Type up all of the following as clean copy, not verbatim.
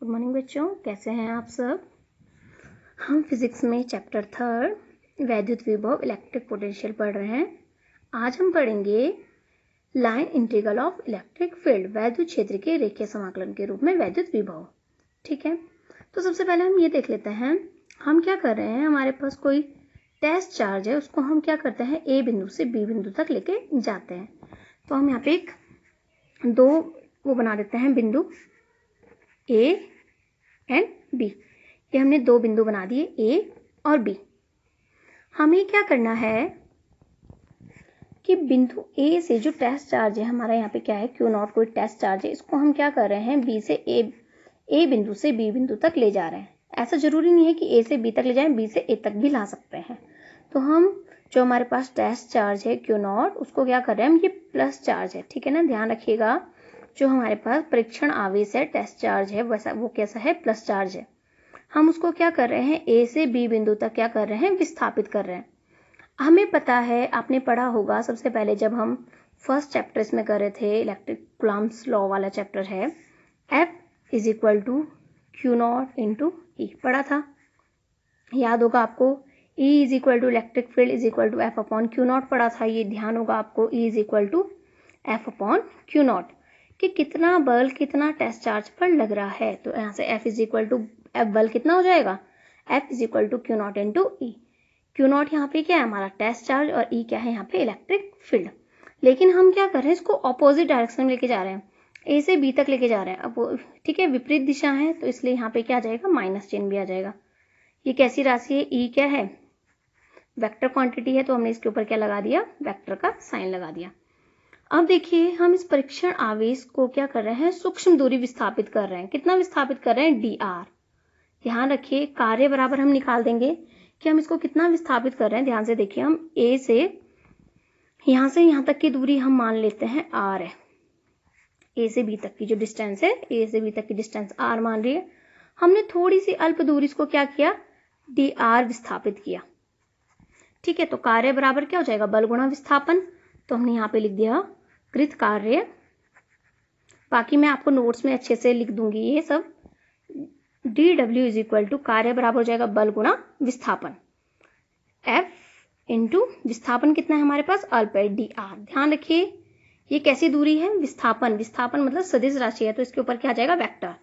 Good morning बच्चों, कैसे हैं आप सब। हम फिजिक्स में चैप्टर 3 वैद्युत विभव इलेक्ट्रिक पोटेंशियल पढ़ रहे हैं। आज हम पढ़ेंगे line integral of electric field, वैद्युत क्षेत्र के रेखीय समाकलन के रूप में वैद्युत विभव। ठीक है, तो सबसे पहले हम ये देख लेते हैं हम क्या कर रहे हैं। हमारे पास कोई टेस्ट चार्ज है, उसको हम क्या करते हैं ए बिंदु से बी बिंदु तक लेके जाते हैं। तो हम यहाँ पे एक दो वो बना देते हैं बिंदु ए एंड बी। ये हमने दो बिंदु बना दिए ए और बी। हमें क्या करना है कि बिंदु ए से जो टेस्ट चार्ज है हमारा यहाँ पे क्या है क्यू नॉट, कोई टेस्ट चार्ज है, इसको हम क्या कर रहे हैं बी से ए बिंदु से बी बिंदु तक ले जा रहे हैं। ऐसा जरूरी नहीं है कि ए से बी तक ले जाएं, बी से ए तक भी ला सकते हैं। तो हम जो हमारे पास टेस्ट चार्ज है क्यू नॉट, उसको क्या कर रहे हैं हम, ये प्लस चार्ज है। ठीक है ना, ध्यान रखिएगा जो हमारे पास परीक्षण आवेश है टेस्ट चार्ज है वैसा वो कैसा है, प्लस चार्ज है। हम उसको क्या कर रहे हैं ए से बी बिंदु तक क्या कर रहे हैं, विस्थापित कर रहे हैं। हमें पता है, आपने पढ़ा होगा सबसे पहले जब हम फर्स्ट चैप्टर इसमें कर रहे थे, इलेक्ट्रिक कूलम्ब्स लॉ वाला चैप्टर है, F is equal to Q not into e पढ़ा था, याद होगा आपको। E is equal to electric field is equal to F upon Q not पढ़ा था, ये ध्यान होगा आपको। E is equal to F upon Q not, कि कितना बल कितना टेस्ट चार्ज पर लग रहा है। तो यहाँ से F is equal to F बल कितना हो जाएगा, F is equal to Q not into E. Q naught यहाँ पे क्या है हमारा टेस्ट चार्ज और ई क्या है यहाँ पे इलेक्ट्रिक फील्ड। लेकिन हम क्या कर रहे हैं, इसको ऑपोजिट डायरेक्शन में लेके जा रहे हैं, ए से बी तक लेके जा रहे हैं। अब ठीक है, विपरीत दिशा है तो इसलिए यहाँ पे क्या आ जाएगा, माइनस चिन्ह भी आ जाएगा। ये कैसी राशि है, ई क्या है वेक्टर क्वांटिटी है, तो हमने इसके ऊपर क्या लगा दिया, वेक्टर का साइन लगा दिया। अब देखिए हम इस परीक्षण आवेश को क्या कर रहे हैं, सूक्ष्म दूरी विस्थापित कर रहे हैं। कितना विस्थापित कर रहे हैं, dr। ध्यान रखिए कार्य बराबर हम निकाल देंगे कि हम इसको कितना विस्थापित कर रहे हैं। ध्यान से देखिए, हम a से यहाँ तक की दूरी हम मान लेते हैं r है। a से b तक की जो डिस्टेंस है, a से b तक की डिस्टेंस r मान रही है। हमने थोड़ी सी अल्प दूरी इसको क्या किया, dr विस्थापित किया। ठीक है, तो कार्य बराबर क्या हो जाएगा, बल गुणा विस्थापन। तो हमने यहाँ पे लिख दिया कृत कार्य। बाकी मैं आपको नोट्स में अच्छे से लिख दूंगी ये सब। dw इज इक्वल टू कार्य बराबर हो जाएगा बल गुणा विस्थापन, F इंटू विस्थापन कितना है हमारे पास, अल्प है dr। ध्यान रखिए ये कैसी दूरी है, विस्थापन। विस्थापन मतलब सदिश राशि है तो इसके ऊपर क्या आ जाएगा, वेक्टर।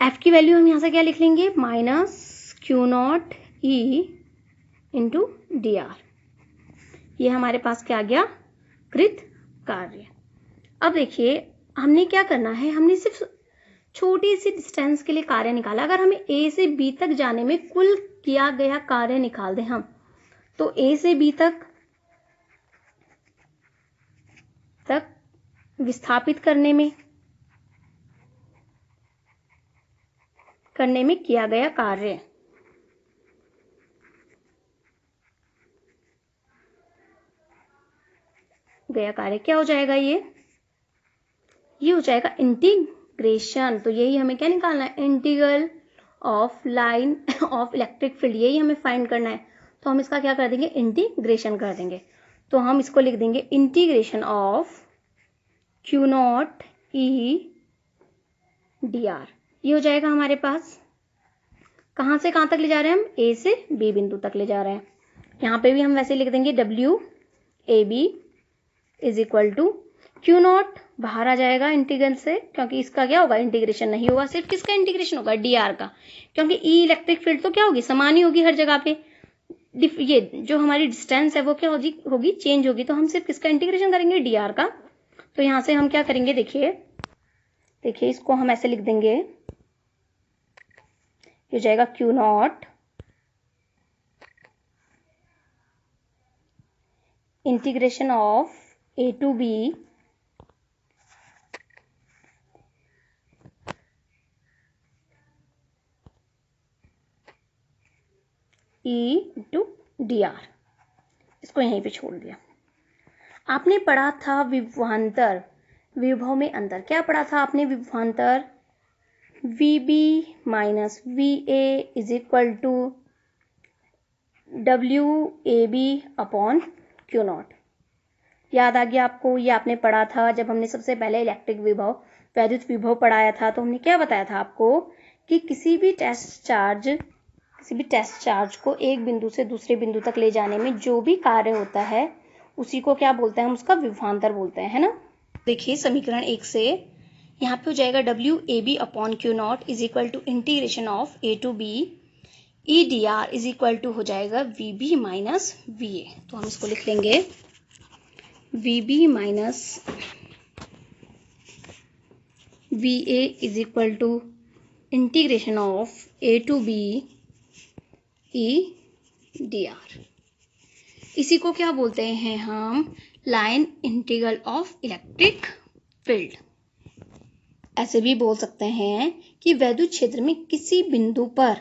F की वैल्यू हम यहाँ से क्या लिख लेंगे, minus Q not E into dr। ये हमारे पास क्या आ गया, कृत कार्य। अब देखिए हमने क्या करना है, हमने सिर्फ छोटी सी डिस्टेंस के लिए कार्य निकाला। अगर हमें ए से बी तक जाने में कुल किया गया कार्य निकाल दें हम, तो ए से बी तक विस्थापित करने में किया गया कार्य क्या हो जाएगा, ये हो जाएगा इंटीग्रेशन। तो यही हमें क्या निकालना है, integral of line of electric field, यही हमें फाइंड करना है। तो हम इसका क्या कर देंगे, इंटीग्रेशन कर देंगे। तो हम इसको लिख देंगे integration of Q not E dr। ये हो जाएगा हमारे पास। कहाँ से कहाँ तक ले जा रहे हैं हम, ए से बी बिंदु तक ले जा रहे हैं। यहाँ पे भी हम वैसे लिख देंगे w A B is equal to Q naught, बाहर आ जाएगा इंटीग्रल से, क्योंकि इसका क्या होगा, इंटीग्रेशन नहीं होगा, सिर्फ किसका इंटीग्रेशन होगा, dr का। क्योंकि ई इलेक्ट्रिक फील्ड तो क्या होगी, समान ही होगी हर जगह पे। ये जो हमारी डिस्टेंस है वो क्या होगी, चेंज होगी। तो हम सिर्फ किसका इंटीग्रेशन करेंगे, dr का। तो यहां से हम क्या करेंगे, देखिए इसको हम ऐसे लिख देंगे, हो जाएगा Q naught integration of A to B E to dr। इसको यहीं पे छोड़ दिया। आपने पढ़ा था विभवांतर, विभव में अंतर। क्या पढ़ा था आपने, विभवांतर VB minus VA is equal to WAB upon Q naught. याद आ गया आपको, ये आपने पढ़ा था जब हमने सबसे पहले इलेक्ट्रिक विभव वैद्युत विभव पढ़ाया था तो हमने क्या बताया था आपको कि किसी भी टेस्ट चार्ज को एक बिंदु से दूसरे बिंदु तक ले जाने में जो भी कार्य होता है उसी को क्या बोलते हैं, हम उसका विभवांतर बोलते हैं, है ना। देखिए समीकरण 1 से यहाँ पे हो जाएगा WAB upon Q0 is equal to integration of A to B EDR is equal to हो जाएगा VB माइनस VA। तो हम इसको लिख लेंगे VB minus VA is equal to integration of A to B EDR। इसी को क्या बोलते हैं हम, line integral of electric field. ऐसे भी बोल सकते हैं कि वैद्युत क्षेत्र में किसी बिंदु पर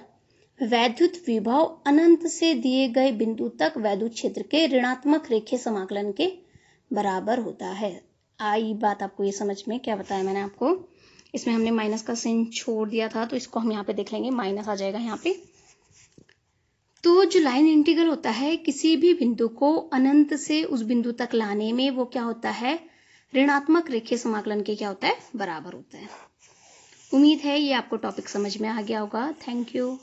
वैद्युत विभव अनंत से दिए गए बिंदु तक वैद्युत क्षेत्र के ऋणात्मक रेखीय समाकलन के बराबर होता है। आई बात आपको ये समझ में, क्या बताया मैंने आपको, इसमें हमने माइनस का चिन्ह छोड़ दिया था तो इसको हम यहाँ पे देख लेंगे, माइनस आ जाएगा यहाँ पे। तो जो लाइन इंटीग्रल होता है किसी भी बिंदु को अनंत से उस बिंदु तक लाने में वो क्या होता है, ऋणात्मक रेखीय समाकलन के क्या होता है, बराबर होता है। उम्मीद है ये आपको टॉपिक समझ में आ गया होगा। Thank you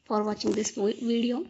for watching this video.